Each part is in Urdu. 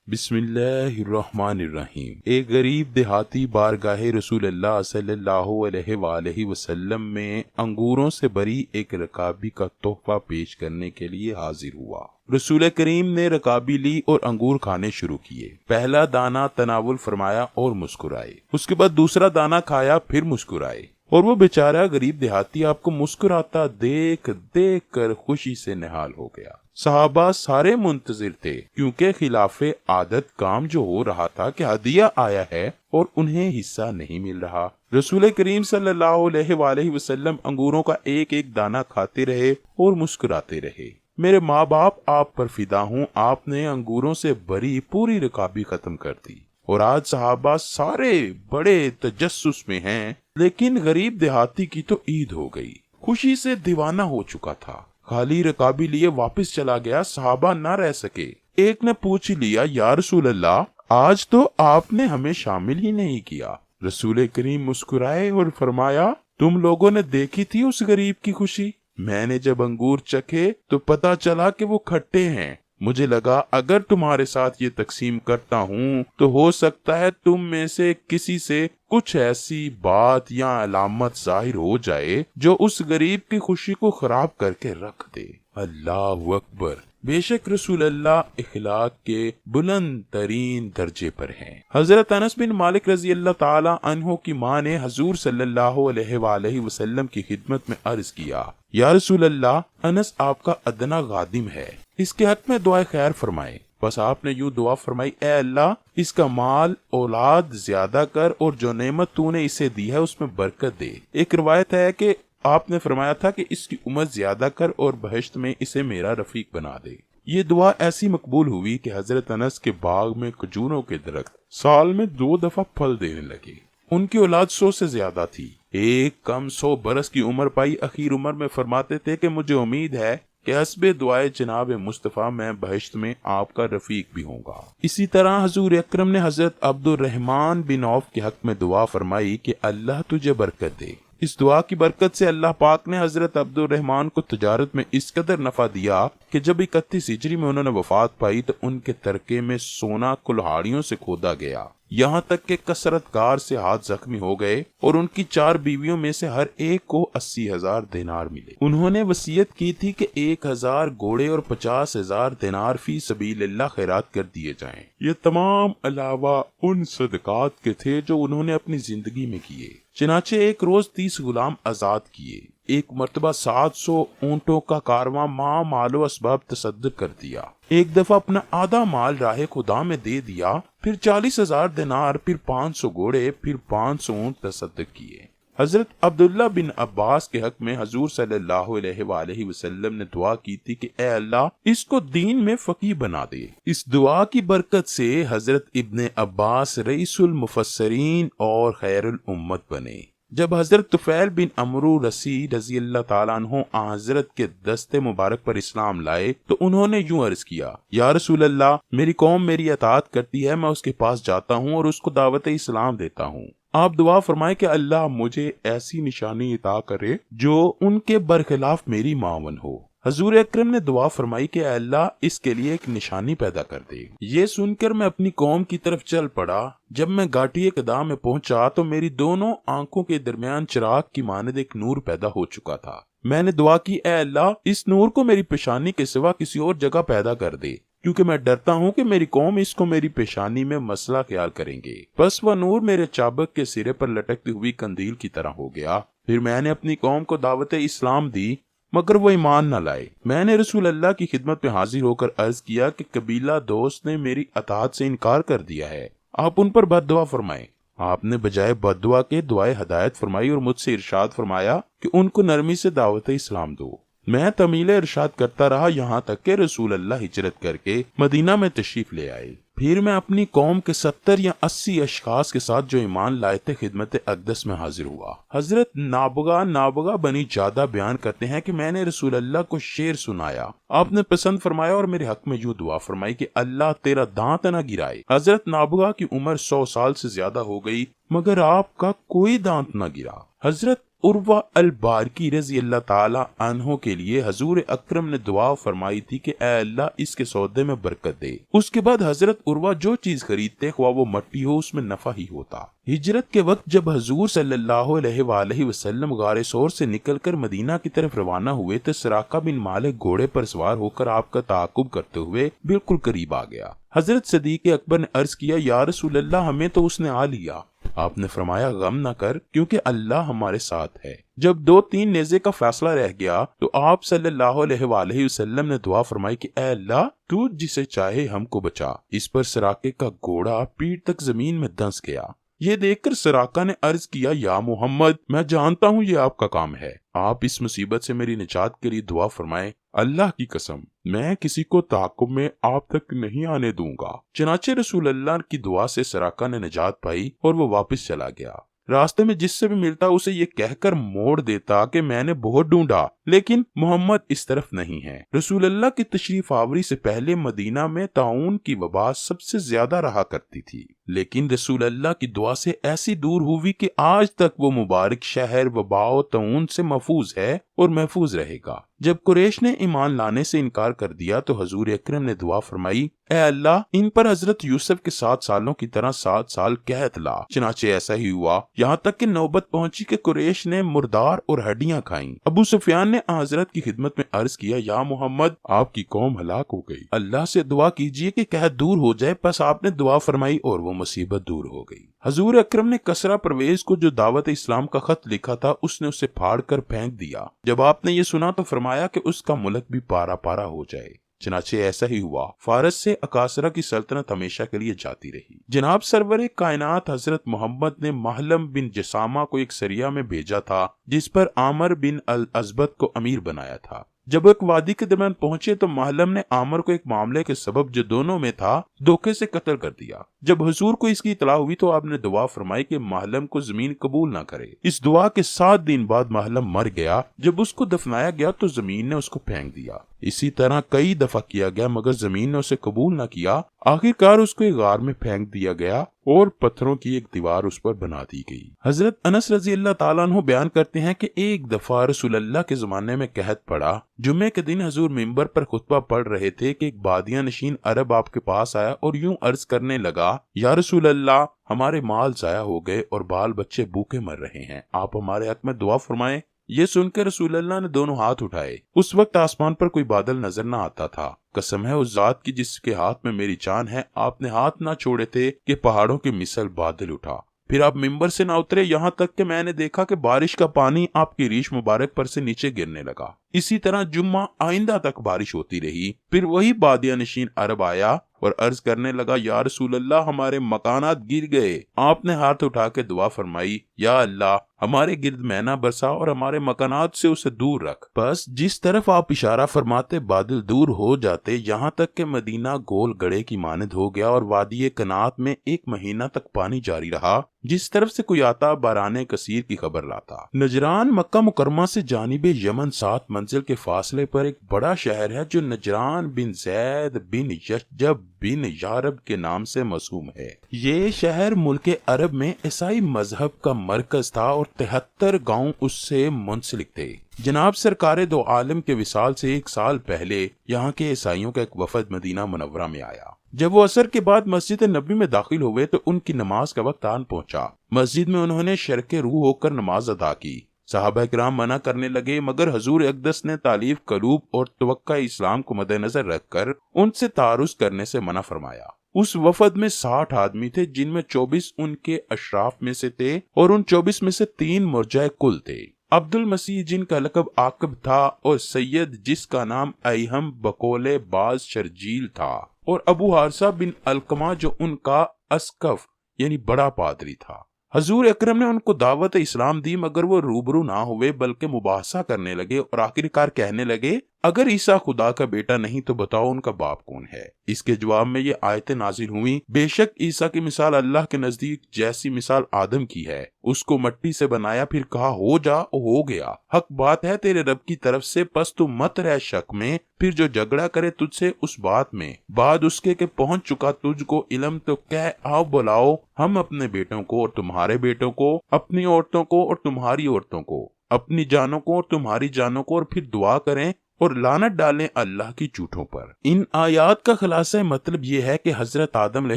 بسم اللہ الرحمن الرحیم۔ ایک غریب دیہاتی بارگاہ رسول اللہ صلی اللہ علیہ وآلہ وسلم میں انگوروں سے بری ایک رکابی کا تحفہ پیش کرنے کے لیے حاضر ہوا۔ رسول کریم نے رکابی لی اور انگور کھانے شروع کیے۔ پہلا دانہ تناول فرمایا اور مسکرائے، اس کے بعد دوسرا دانہ کھایا، پھر مسکرائے، اور وہ بیچارہ غریب دیہاتی آپ کو مسکراتا دیکھ دیکھ کر خوشی سے نہال ہو گیا۔ صحابہ سارے منتظر تھے، کیونکہ خلاف عادت کام جو ہو رہا تھا کہ ہدیہ آیا ہے اور انہیں حصہ نہیں مل رہا۔ رسول کریم صلی اللہ علیہ وآلہ وسلم انگوروں کا ایک ایک دانہ کھاتے رہے اور مسکراتے رہے۔ میرے ماں باپ آپ پر فدا ہوں، آپ نے انگوروں سے بری پوری رکابی ختم کر دی، اور آج صحابہ سارے بڑے تجسس میں ہیں، لیکن غریب دیہاتی کی تو عید ہو گئی، خوشی سے دیوانہ ہو چکا تھا، خالی رکابی لیے واپس چلا گیا۔ صحابہ نہ رہ سکے، ایک نے پوچھ لیا، یا رسول اللہ، آج تو آپ نے ہمیں شامل ہی نہیں کیا۔ رسول کریم مسکرائے اور فرمایا، تم لوگوں نے دیکھی تھی اس غریب کی خوشی؟ میں نے جب انگور چکھے تو پتا چلا کہ وہ کھٹے ہیں، مجھے لگا اگر تمہارے ساتھ یہ تقسیم کرتا ہوں تو ہو سکتا ہے تم میں سے کسی سے کچھ ایسی بات یا علامت ظاہر ہو جائے جو اس غریب کی خوشی کو خراب کر کے رکھ دے۔ اللہ اکبر! بے شک رسول اللہ اخلاق کے بلند ترین درجے پر ہیں۔ حضرت انس بن مالک رضی اللہ تعالی عنہ کی ماں نے حضور صلی اللہ علیہ وآلہ وسلم کی خدمت میں عرض کیا، یا رسول اللہ، انس آپ کا ادنا خادم ہے، اس کے حق میں دعائے خیر فرمائے۔ بس آپ نے یوں دعا فرمائی، اے اللہ، اس کا مال اولاد زیادہ کر اور جو نعمت تو نے اسے دی ہے اس میں برکت دے۔ ایک روایت ہے کہ آپ نے فرمایا تھا کہ اس کی عمر زیادہ کر اور بہشت میں اسے میرا رفیق بنا دے۔ یہ دعا ایسی مقبول ہوئی کہ حضرت انس کے باغ میں کھجوروں کے درخت سال میں 2 دفعہ پھل دینے لگے۔ ان کی اولاد 100 سے زیادہ تھی، ایک کم 100 برس کی عمر پائی۔ اخیر عمر میں فرماتے تھے کہ مجھے امید ہے کہ حسب دعائے جناب مصطفیٰ میں بہشت میں آپ کا رفیق بھی ہوں گا۔ اسی طرح حضور اکرم نے حضرت عبد الرحمن بن عوف کے حق میں دعا فرمائی کہ اللہ تجھے برکت دے۔ اس دعا کی برکت سے اللہ پاک نے حضرت عبد الرحمن کو تجارت میں اس قدر نفع دیا کہ جب 31 ہجری میں انہوں نے وفات پائی تو ان کے ترکے میں سونا کلہاڑیوں سے کھودا گیا، یہاں تک کہ کثرت کار سے ہاتھ زخمی ہو گئے، اور ان کی 4 بیویوں میں سے ہر ایک کو 80,000 دینار ملے۔ انہوں نے وصیت کی تھی کہ 1,000 گھوڑے اور 50,000 دینار فی سبیل اللہ خیرات کر دیے جائیں۔ یہ تمام علاوہ ان صدقات کے تھے جو انہوں نے اپنی زندگی میں کیے۔ چنانچہ ایک روز 30 غلام آزاد کیے، ایک مرتبہ 700 اونٹوں کا کارواں مال و اسباب تصدق کر دیا، ایک دفعہ اپنا آدھا مال راہ خدا میں دے دیا، پھر 40,000 دینار، پھر 500 گھوڑے، پھر 500 اونٹ تصدق کیے۔ حضرت عبداللہ بن عباس کے حق میں حضور صلی اللہ علیہ وآلہ وسلم نے دعا کی تھی کہ اے اللہ، اس کو دین میں فقیہ بنا دے۔ اس دعا کی برکت سے حضرت ابن عباس رئیس المفسرین اور خیر الامت بنے۔ جب حضرت طفیل بن عمرو رسی رضی اللہ تعالیٰ عنہ حضرت کے دستے مبارک پر اسلام لائے تو انہوں نے یوں عرض کیا، یا رسول اللہ، میری قوم میری اطاعت کرتی ہے، میں اس کے پاس جاتا ہوں اور اس کو دعوت اسلام دیتا ہوں۔ آپ دعا فرمائیں کہ اللہ مجھے ایسی نشانی عطا کرے جو ان کے برخلاف میری معاون ہو۔ حضور اکرم نے دعا فرمائی کہ اے اللہ، اس کے لیے ایک نشانی پیدا کر دے۔ یہ سن کر میں اپنی قوم کی طرف چل پڑا۔ جب میں گھاٹی قدا میں پہنچا تو میری دونوں آنکھوں کے درمیان چراغ کی مانند ایک نور پیدا ہو چکا تھا۔ میں نے دعا کی، اے اللہ، اس نور کو میری پیشانی کے سوا کسی اور جگہ پیدا کر دے، کیونکہ میں ڈرتا ہوں کہ میری قوم اس کو میری پیشانی میں مسئلہ خیال کریں گے۔ بس وہ نور میرے چابک کے سرے پر لٹکتی ہوئی قندیل کی طرح ہو گیا۔ پھر میں نے اپنی قوم کو دعوت اسلام دی، مگر وہ ایمان نہ لائے۔ میں نے رسول اللہ کی خدمت میں حاضر ہو کر عرض کیا کہ قبیلہ دوست نے میری اطاعت سے انکار کر دیا ہے، آپ ان پر بد دعا فرمائیں۔ آپ نے بجائے بد دعا کے دعائے ہدایت فرمائی اور مجھ سے ارشاد فرمایا کہ ان کو نرمی سے دعوت اسلام دو۔ میں تمیل ارشاد کرتا رہا یہاں تک کہ رسول اللہ ہجرت کر کے مدینہ میں تشریف لے آئے۔ پھر میں اپنی قوم کے 70 یا 80 اشخاص کے ساتھ جو ایمان لائے تھے خدمت اقدس میں حاضر ہوا۔ حضرت نابغہ بنی جادہ بیان کرتے ہیں کہ میں نے رسول اللہ کو شعر سنایا، آپ نے پسند فرمایا اور میرے حق میں یوں دعا فرمائی کہ اللہ تیرا دانت نہ گرائے۔ حضرت نابغہ کی عمر 100 سال سے زیادہ ہو گئی مگر آپ کا کوئی دانت نہ گرا۔ حضرت عروہ البارکی رضی اللہ تعالی عنہ کے لیے حضور اکرم نے دعا فرمائی تھی کہ اے اللہ اس کے سودے میں برکت دے۔ اس کے بعد حضرت عروہ جو چیز خریدتے خواہ وہ مٹی ہو اس میں نفع ہی ہوتا۔ ہجرت کے وقت جب حضور صلی اللہ علیہ وآلہ وسلم غار ثور سے نکل کر مدینہ کی طرف روانہ ہوئے تو سراقہ بن مالک گھوڑے پر سوار ہو کر آپ کا تعاقب کرتے ہوئے بالکل قریب آ گیا۔ حضرت صدیق اکبر نے عرض کیا یا رسول اللہ ہمیں تو اس نے آ لیا۔ آپ نے فرمایا غم نہ کر کیونکہ اللہ ہمارے ساتھ ہے۔ جب 2-3 نیزے کا فاصلہ رہ گیا تو آپ صلی اللہ علیہ وآلہ وسلم نے دعا فرمائی کہ اے اللہ تو جسے چاہے ہم کو بچا۔ اس پر سراقے کا گھوڑا پیٹھ تک زمین میں دھنس گیا۔ یہ دیکھ کر سراقہ نے عرض کیا یا محمد میں جانتا ہوں یہ آپ کا کام ہے، آپ اس مصیبت سے میری نجات کے لیے دعا فرمائیں۔ اللہ کی قسم میں کسی کو تعاقب میں آپ تک نہیں آنے دوں گا۔ چنانچہ رسول اللہ کی دعا سے سراقہ نے نجات پائی اور وہ واپس چلا گیا۔ راستے میں جس سے بھی ملتا اسے یہ کہہ کر موڑ دیتا کہ میں نے بہت ڈھونڈا لیکن محمد اس طرف نہیں ہے۔ رسول اللہ کی تشریف آوری سے پہلے مدینہ میں طاعون کی وبا سب سے زیادہ رہا کرتی تھی، لیکن رسول اللہ کی دعا سے ایسی دور ہوئی کہ آج تک وہ مبارک شہر وبا و طاعون سے محفوظ ہے اور محفوظ رہے گا۔ جب قریش نے ایمان لانے سے انکار کر دیا تو حضور اکرم نے دعا فرمائی اے اللہ ان پر حضرت یوسف کے 7 سالوں کی طرح 7 سال قحط لا۔ چنانچہ ایسا ہی ہوا، یہاں تک کہ نوبت پہنچی کہ قریش نے مردار اور ہڈیاں کھائیں۔ ابو سفیان نے حضرت کی خدمت میں عرض کیا یا محمد آپ کی قوم ہلاک ہو گئی، اللہ سے دعا کیجئے کہ قحط دور ہو جائے۔ پس آپ نے دعا فرمائی اور وہ مصیبت دور ہو گئی۔ حضور اکرم نے کسرا پرویز کو جو دعوت اسلام کا خط لکھا تھا اس نے اسے پھاڑ کر پھینک دیا۔ جب آپ نے یہ سنا تو فرمایا کہ اس کا ملک بھی پارا پارا ہو جائے۔ چنانچہ ایسا ہی ہوا، فارس سے اکاسرہ کی سلطنت ہمیشہ کے لیے جاتی رہی۔ جناب سرور کائنات حضرت محمد نے محلم بن جسامہ کو ایک سریہ میں بھیجا تھا جس پر عامر بن الازبط کو امیر بنایا تھا۔ جب ایک وادی کے درمیان پہنچے تو محلم نے عامر کو ایک معاملے کے سبب جو دونوں میں تھا دھوکے سے قتل کر دیا۔ جب حضور کو اس کی اطلاع ہوئی تو آپ نے دعا فرمائی کہ محلم کو زمین قبول نہ کرے۔ اس دعا کے 7 دن بعد محلم مر گیا۔ جب اس کو دفنایا گیا تو زمین نے اس کو پھینک دیا۔ اسی طرح کئی دفعہ کیا گیا مگر زمین نے اسے قبول نہ کیا۔ آخرکار اس کو ایک غار میں پھینک دیا گیا اور پتھروں کی ایک دیوار اس پر بنا دی گئی۔ حضرت انس رضی اللہ تعالیٰ عنہ بیان کرتے ہیں کہ ایک دفعہ رسول اللہ کے زمانے میں قحط پڑا۔ جمعے کے دن حضور منبر پر خطبہ پڑھ رہے تھے کہ ایک بادیہ نشین عرب آپ کے پاس آیا اور یوں عرض کرنے لگا یا رسول اللہ ہمارے مال ضائع ہو گئے اور بال بچے بھوکے مر رہے ہیں، آپ ہمارے حق میں دعا فرمائیں۔ یہ سن کر رسول اللہ نے دونوں ہاتھ اٹھائے۔ اس وقت آسمان پر کوئی بادل نظر نہ آتا تھا۔ قسم ہے اس ذات کی جس کے ہاتھ میں میری جان ہے، آپ نے ہاتھ نہ چھوڑے تھے کہ پہاڑوں کی مثل بادل اٹھا۔ پھر آپ ممبر سے نہ اترے یہاں تک کہ میں نے دیکھا کہ بارش کا پانی آپ کی ریش مبارک پر سے نیچے گرنے لگا۔ اسی طرح جمعہ آئندہ تک بارش ہوتی رہی۔ پھر وہی بادیہ نشین عرب آیا اور عرض کرنے لگا یا رسول اللہ ہمارے مکانات گر گئے۔ آپ نے ہاتھ اٹھا کے دعا فرمائی یا اللہ ہمارے گرد مینا برسا اور ہمارے مکانات سے اسے دور رکھ۔ بس جس طرف آپ اشارہ فرماتے بادل دور ہو جاتے یہاں تک کہ مدینہ گول گڑے کی مانند ہو گیا اور وادی کنات میں 1 مہینہ تک پانی جاری رہا۔ جس طرف سے کوئی آتا باران کثیر کی خبر لاتا۔ نجران مکہ مکرمہ سے جانب یمن 7 منزل کے فاصلے پر ایک بڑا شہر ہے جو نجران بن زید بن یشجب بن یارب کے نام سے موسوم ہے۔ یہ شہر ملک عرب میں عیسائی مذہب کا مرکز تھا اور 73 گاؤں اس سے منسلک تھے۔ جناب سرکار دو عالم کے وصال سے 1 سال پہلے یہاں کے عیسائیوں کا ایک وفد مدینہ منورہ میں آیا۔ جب وہ عصر کے بعد مسجد نبی میں داخل ہوئے تو ان کی نماز کا وقت آن پہنچا۔ مسجد میں انہوں نے شرک روح ہو کر نماز ادا کی۔ صحابہ کرام منع کرنے لگے مگر حضور اقدس نے تالیف قلوب اور توقع اسلام کو مد نظر رکھ کر ان سے تعارض کرنے سے منع فرمایا۔ اس وفد میں 60 آدمی تھے جن میں 24 ان کے اشراف میں سے تھے اور ان 24 میں سے 3 مرجع کل تھے۔ عبد المسیح جن کا لقب عاقب تھا اور سید جس کا نام ایہم بقول باز شرجیل تھا اور ابو حارثہ بن علقمہ جو ان کا اسقف یعنی بڑا پادری تھا۔ حضور اکرم نے ان کو دعوت اسلام دی مگر وہ روبرو نہ ہوئے بلکہ مباحثہ کرنے لگے اور آخرکار کہنے لگے اگر عیسیٰ خدا کا بیٹا نہیں تو بتاؤ ان کا باپ کون ہے؟ اس کے جواب میں یہ آیتیں نازل ہوئیں، بے شک عیسیٰ کی مثال اللہ کے نزدیک جیسی مثال آدم کی ہے، اس کو مٹی سے بنایا پھر کہا ہو جا، ہو گیا۔ حق بات ہے تیرے رب کی طرف سے، پس تو مت رہ شک میں، پھر جو جھگڑا کرے تجھ سے اس بات میں، بعد اس کے کہ پہنچ چکا تجھ کو علم تو کہہ آؤ بلاؤ ہم اپنے بیٹوں کو اور تمہارے بیٹوں کو، اپنی عورتوں کو اور تمہاری عورتوں کو، اپنی جانوں کو اور تمہاری جانوں کو، اور پھر دعا کریں اور لعنت ڈالیں اللہ کی جھوٹوں پر۔ ان آیات کا خلاصہ مطلب یہ ہے کہ حضرت آدم علیہ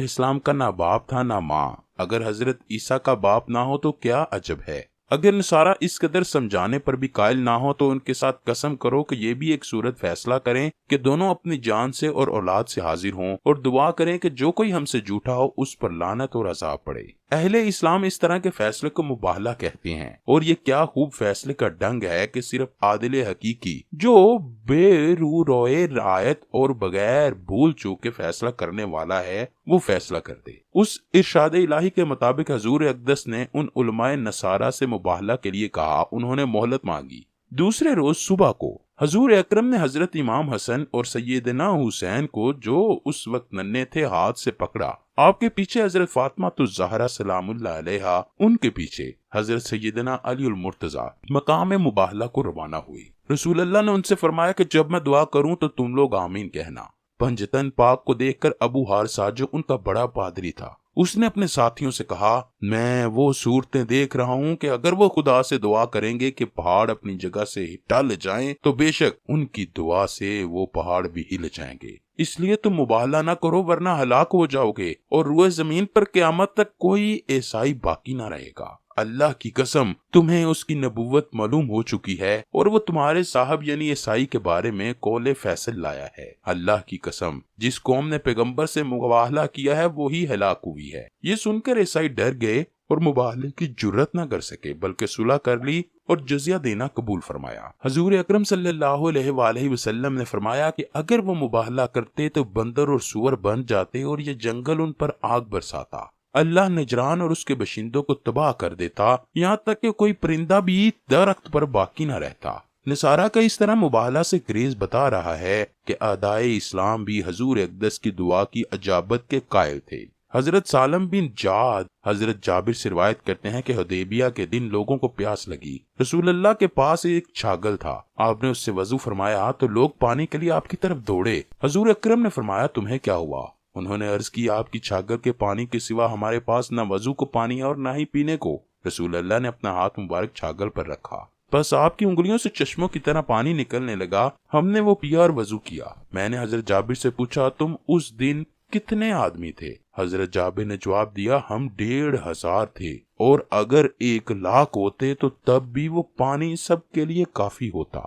السلام کا نہ باپ تھا نہ ماں۔ اگر حضرت عیسیٰ کا باپ نہ ہو تو کیا عجب ہے۔ اگر نصارہ اس قدر سمجھانے پر بھی قائل نہ ہو تو ان کے ساتھ قسم کرو کہ یہ بھی ایک صورت فیصلہ کریں کہ دونوں اپنی جان سے اور اولاد سے حاضر ہوں اور دعا کریں کہ جو کوئی ہم سے جھوٹا ہو اس پر لعنت اور عذاب پڑے۔ اہل اسلام اس طرح کے فیصلے کو مباہلہ کہتے ہیں، اور یہ کیا خوب فیصلے کا ڈنگ ہے کہ صرف عادل حقیقی جو بے رو روئے رعایت اور بغیر بھول چوک کے فیصلہ کرنے والا ہے وہ فیصلہ کر دے۔ اس ارشاد الہی کے مطابق حضور اقدس نے ان علماء نصارہ سے مباہلہ کے لیے کہا، انہوں نے مہلت مانگی۔ دوسرے روز صبح کو حضور اکرم نے حضرت امام حسن اور سیدنا حسین کو جو اس وقت ننھے تھے ہاتھ سے پکڑا۔ آپ کے پیچھے حضرت فاطمہ الزہرا سلام اللہ علیہا، ان کے پیچھے حضرت سیدنا علی المرتضیٰ مقام مباہلہ کو روانہ ہوئی۔ رسول اللہ نے ان سے فرمایا کہ جب میں دعا کروں تو تم لوگ آمین کہنا۔ پنجتن پاک کو دیکھ کر ابو حارثہ جو ان کا بڑا پادری تھا، اس نے اپنے ساتھیوں سے کہا، میں وہ صورتیں دیکھ رہا ہوں کہ اگر وہ خدا سے دعا کریں گے کہ پہاڑ اپنی جگہ سے ٹل جائیں تو بے شک ان کی دعا سے وہ پہاڑ بھی ہل جائیں گے۔ اس لیے تم مباہلہ نہ کرو ورنہ ہلاک ہو جاؤ گے، اور روئے زمین پر قیامت تک کوئی عیسائی باقی نہ رہے گا۔ اللہ کی قسم تمہیں اس کی نبوت معلوم ہو چکی ہے اور وہ تمہارے صاحب یعنی عیسائی کے بارے میں قول فیصل لایا ہے۔ اللہ کی قسم جس قوم نے پیغمبر سے مباہلہ کیا ہے وہی ہلاک ہوئی ہے۔ یہ سن کر عیسائی ڈر گئے اور مباہلے کی جرت نہ کر سکے، بلکہ صلح کر لی اور جزیہ دینا قبول فرمایا۔ حضور اکرم صلی اللہ علیہ وآلہ وسلم نے فرمایا کہ اگر وہ مباہلہ کرتے تو بندر اور سور بن جاتے اور یہ جنگل ان پر آگ برساتا۔ اللہ نجران اور اس کے باشندوں کو تباہ کر دیتا، یہاں تک کہ کوئی پرندہ بھی درخت پر باقی نہ رہتا۔ نصارہ کا اس طرح مباہلہ سے گریز بتا رہا ہے کہ اعدائے اسلام بھی حضور اقدس کی دعا کی اجابت کے قائل تھے۔ حضرت سالم بن جعد حضرت جابر سے روایت کرتے ہیں کہ حدیبیہ کے دن لوگوں کو پیاس لگی۔ رسول اللہ کے پاس ایک چھاگل تھا، آپ نے اس سے وضو فرمایا تو لوگ پانی کے لیے آپ کی طرف دوڑے۔ حضور اکرم نے فرمایا تمہیں کیا ہوا؟ انہوں نے عرض کی آپ کی چھاگل کے پانی کے سوا ہمارے پاس نہ وضو کو پانی اور نہ ہی پینے کو۔ رسول اللہ نے اپنا ہاتھ مبارک چھاگل پر رکھا، بس آپ کی انگلیوں سے چشموں کی طرح پانی نکلنے لگا، ہم نے وہ پیا اور وضو کیا۔ میں نے حضرت جابر سے پوچھا تم اس دن کتنے آدمی تھے؟ حضرت جابر نے جواب دیا ہم 1,500 تھے، اور اگر 1,00,000 ہوتے تو تب بھی وہ پانی سب کے لیے کافی ہوتا۔